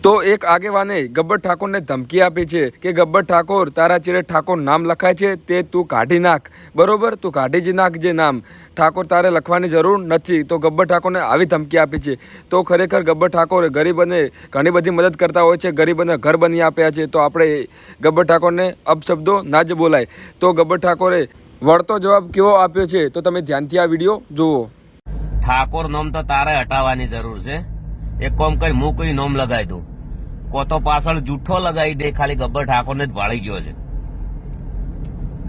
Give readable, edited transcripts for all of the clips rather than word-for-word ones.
તો એક આગેવાને ગબ્બર ઠાકોરને ધમકી આપી છે કે ગબ્બર ઠાકોર તારા ચેડે ઠાકોર નામ લખાય છે તે તું કાઢી નાખ, બરોબર, તું કાઢી જ નાખ જે નામ, ઠાકોર તારે લખવાની જરૂર નથી. તો ગબ્બર ઠાકોરને આવી ધમકી આપી છે. તો ખરેખર ગબ્બર ઠાકોર ગરીબોને ઘણી બધી મદદ કરતા હોય છે, ગરીબોને ઘર બની આપ્યા છે. તો આપણે ગબ્બર ઠાકોરને અપશબ્દો ના જ બોલાય. તો ગબ્બર ઠાકોરે વળતો જવાબ કેવો આપ્યો છે તો તમે ધ્યાનથી આ વિડીયો જુઓ. ઠાકોર નોમ તો તારે હટાવવાની જરૂર છે. એક કોમ કરી હું કોઈ નોમ લગાવી દઉં, કો તો પાછળ જૂઠો લગાવી દે, ખાલી ગબ્બર ઠાકોરને જ ભાળી ગયો છે.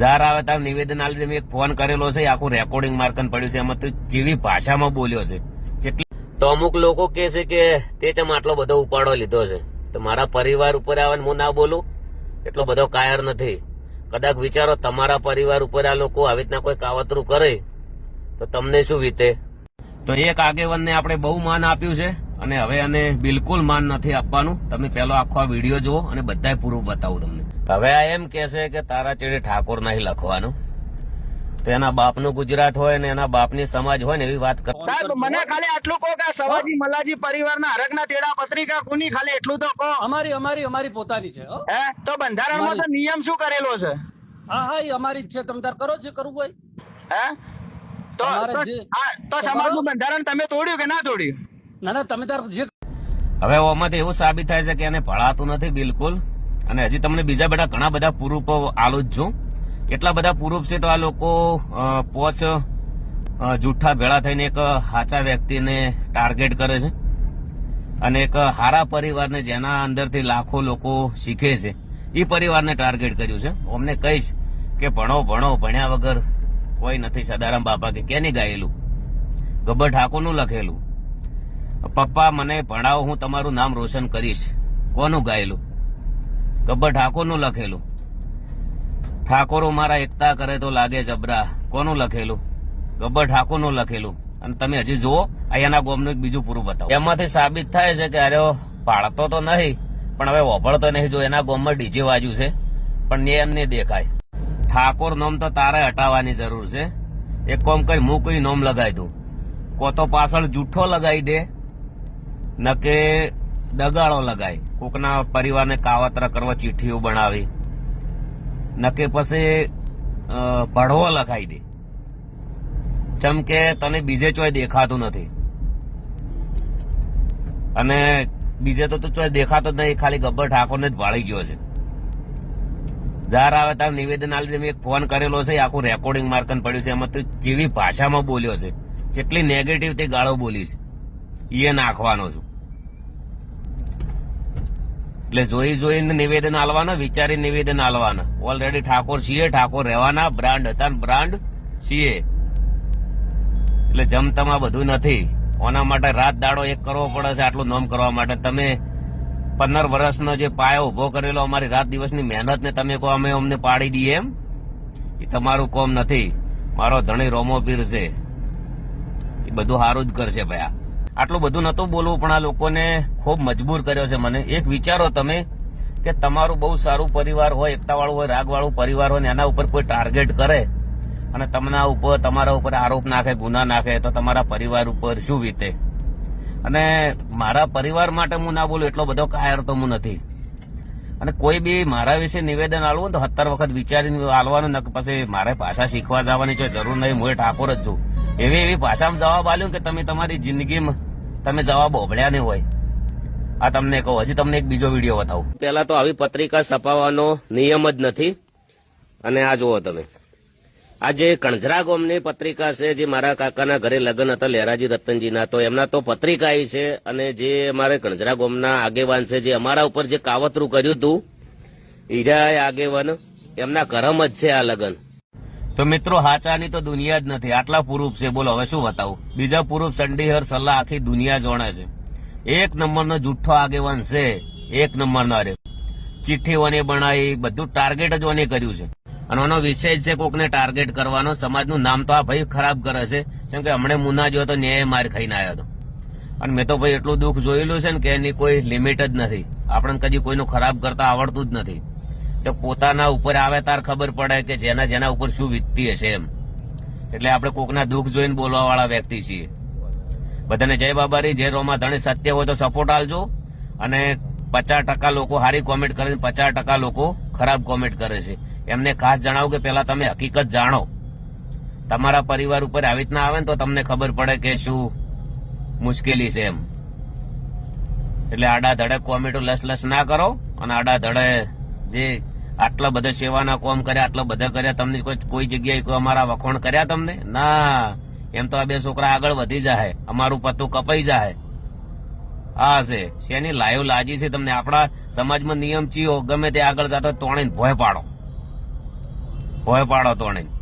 જાર આવે તાર નિવેદન આલી દે. મેં એક ફોન કરેલો છે, આખું રેકોર્ડિંગ માર્કન પડ્યું છે, એમાં તું જેવી ભાષામાં બોલ્યો છે કેટલી. તો અમુક લોકો કે છે કે તે ચમ આટલો બધો ઉપાડો લીધો છે. તો મારા પરિવાર ઉપર આવે હું ના બોલું એટલો બધો કાયર નથી. કદાચ વિચારો તમારા પરિવાર ઉપર આ લોકો આવી રીતના કોઈ કાવતરું કરે તો તમને શું વીતે. તો એક આગેવાનને આપણે બહુ માન આપ્યું છે અને હવે એને બિલકુલ માન નથી આપવાનું. તમે પેલો આખો આ વિડીયો જુઓ અને બધાય પ્રૂફ બતાવું તમને. હવે આ એમ કે છે કે તારા ચેડે ઠાકોર નહીં લખવાનું. તો એના બાપનું ગુજરાત હોય ને એના બાપની સમાજ હોય ને એવી વાત કર. સાહેબ મને ખાલી આટલું કહો કે સવાજી મલાજી પરિવારના હરકના તેડા પત્રિકા કોની, ખાલી એટલું તો કહો. અમારી પોતાની છે. હે તો બંધારણમાં તો નિયમ શું કરેલો છે? હા એ અમારી જ છે. તમે તાર કરો જે કરવું હોય. હે તો સમાજનું બંધારણ તમે તોડ્યું કે ના તોડ્યું? ના તમે તાર જે. હવે ઓમાંથી એવું સાબિત થાય છે કે એને ભળાતું નથી બિલકુલ. અને હજી તમને બીજા બધા ઘણા બધા પ્રૂફો આલું જ છું. એટલા બધા પ્રૂફ છે તો આ લોકો પોચ જૂઠા ભેળા થઈને એક સાચા વ્યક્તિને ટાર્ગેટ કરે છે અને એક હારા પરિવારને જેના અંદરથી લાખો લોકો શીખે છે એ પરિવારને ટાર્ગેટ કર્યું છે. અમને કહીશ કે ભણો ભણ્યા વગર કોઈ નથી. સદારામ બાપા કે કેની ગાયેલું? ગબ્બર ઠાકોરનું લખેલું. પપ્પા મને ભણાવો, હું તમારું નામ રોશન કરીશ. કોનું ગાયેલું? ગબ્બર ઠાકોરનું લખેલું. ઠાકોરો મારા એકતા કરે તો લાગે જબરા. કોનું લખેલું? ગબ્બર ઠાકોરનું લખેલું. અને તમે હજી જુઓ અહીંયાના ગોમનું એક બીજું પૂરું બતાવો. એમાંથી સાબિત થાય છે કે અરે પાળતો તો નહીં પણ હવે ઓભળતો નહીં. જો એના ગોમમાં ડીજે વાજ્યું છે પણ એમને દેખાય. ઠાકોર નોમ તો તારે હટાવવાની જરૂર છે. એક કોમ કરી હું કોઈ નોમ લગાવી દઉં, કો તો પાછળ જૂઠો લગાવી દે ન કે દગાડો લગાય. કોકના પરિવારને કાવતરા કરવા ચિઠ્ઠીઓ બનાવી ન કે પછી ભડવો લખાઈ દે. ચમ કે તને બીજે ચોય દેખાતું નથી અને બીજે તો ચોય દેખાતો જ નહીં, ખાલી ગબ્બર ઠાકોરને જ ભાળી ગયો છે. જાર આવે તાર નિવેદન આલી દે. મેં એક ફોન કરેલો છે, આખું રેકોર્ડિંગ માર્કન પડ્યું છે, એમાં તું જેવી ભાષામાં બોલ્યો છે કેટલી નેગેટિવ તે ગાળો બોલી છે એ નાખવાનો છું. એટલે જોઈને નિવેદન આલવાના, વિચારી નિવેદન આલવાના. ઓલરેડી ઠાકોર છીએ, ઠાકોર રહેવાના, બ્રાન્ડ હતા બ્રાન્ડ છીએ. એટલે જમતમાં બધું નથી. ઓના માટે રાત દાડો એક કરવો પડે છે આટલું નોમ કરવા માટે. તમે 15 વર્ષનો જે પાયો ઉભો કરેલો, અમારી રાત દિવસની મહેનત ને તમે કહો અમે અમને પાડી દઈએ એમ? એ તમારું કોમ નથી. મારો ધણી રોમો પીર છે, એ બધું સારું જ કરશે ભાઈ. આટલું બધું નતું બોલવું પણ આ લોકોને ખૂબ મજબૂર કર્યો છે મને. એક વિચારો તમે કે તમારું બહુ સારું પરિવાર હોય, એકતાવાળું હોય, રાગવાળું પરિવાર હોય ને એના ઉપર કોઈ ટાર્ગેટ કરે અને તમારા ઉપર આરોપ નાખે, ગુના નાખે તો તમારા પરિવાર ઉપર શું વીતે. અને મારા પરિવાર માટે હું ના બોલું એટલો બધો કાયર તો હું નથી. અને કોઈ બી મારા વિશે નિવેદન આલવું તો 17 વખત વિચારીને આલવાનું ને પછી મારે ભાષા શીખવા જવાની છે જરૂર નહીં. હું ઠાકોર જ છું. એવી ભાષામાં જવાબ આલ્યું કે તમે તમારી જિંદગીમાં તમે જવાબ ઓભળ્યા નહીં હોય. આ તમને કહું. હજી તમને એક બીજો વિડીયો બતાવું. પહેલા તો આવી પત્રિકા છપાવવાનો નિયમ જ નથી. અને આ જુઓ તમે, આ જે કણઝરા ગામની પત્રિકા છે, જે મારા કાકાના ઘરે લગ્ન હતા લહેરાજી રતનજીના, તો એમના તો પત્રિકા આવી છે. અને જે અમારે કણઝરા ગામના આગેવાન છે, જે અમારા ઉપર જે કાવતરું કર્યું હતું, હીરા આગેવાન, એમના ઘરમાં જ છે આ લગ્ન. તો મિત્રો હાચાની તો દુનિયા જ નથી. આટલા પ્રૂફ છે, બોલો હવે શું બતાવું. બીજા પ્રૂફ ચંડીહર સલાહ આખી દુનિયા જોણે છે. એક નંબરનો જુઠ્ઠો આગેવાન છે, એક નંબરનો. અરે ચિઠ્ઠીઓને બનાવી, બધું ટાર્ગેટ જ ઓને કર્યું છે. અને આનો વિષય છે કોકને ટાર્ગેટ કરવાનો. સમાજનું નામ તો આ ભાઈ ખરાબ કરે છે. કેમ કે હમણે મુના જો તો ન્યાય માર ખાઈને આવ્યો હતો. અને મેં તો ભાઈ એટલું દુઃખ જોયેલું છે ને કે એની કોઈ લિમિટ જ નથી. આપણને કદી કોઈનું ખરાબ કરતા આવડતું જ નથી. તો પોતાના ઉપર આવે તાર ખબર પડે કે જેના ઉપર શું વીતતી હશે એમ. એટલે આપણે કોકના દુઃખ જોઈને બોલવા વાળા વ્યક્તિ છીએ. બધાને જય બાબારી, જય રોમા ધણી. સત્ય હોય તો સપોર્ટ આલજો અને 50% લોકો સારી કોમેન્ટ કરે છે, 50% લોકો ખરાબ કોમેન્ટ કરે છે. એમને ખાસ જણાવું કે પેલા તમે હકીકત જાણો. તમારા પરિવાર ઉપર આવી રીતના આવે ને તો તમને ખબર પડે કે શું મુશ્કેલી છે એમ. એટલે આડા ધડે કોમેન્ટો લસ ના કરો, અને આડા ધડે જે આટલા બધા સેવાના કોમ કર્યા, આટલા બધા કર્યા, તમને કોઈ જગ્યાએ કોઈ અમારા વખોણ કર્યા તમને? ના. એમ તો આ બે છોકરા આગળ વધી જાય, અમારું પત્તું કપાઈ જાય. આ છે શેની લાઈવ લાજી છે તમને. આપણા સમાજમાં નિયમ ચીયો ગમે તે આગળ જતો તોણીને ભોય પાડો તોણીને.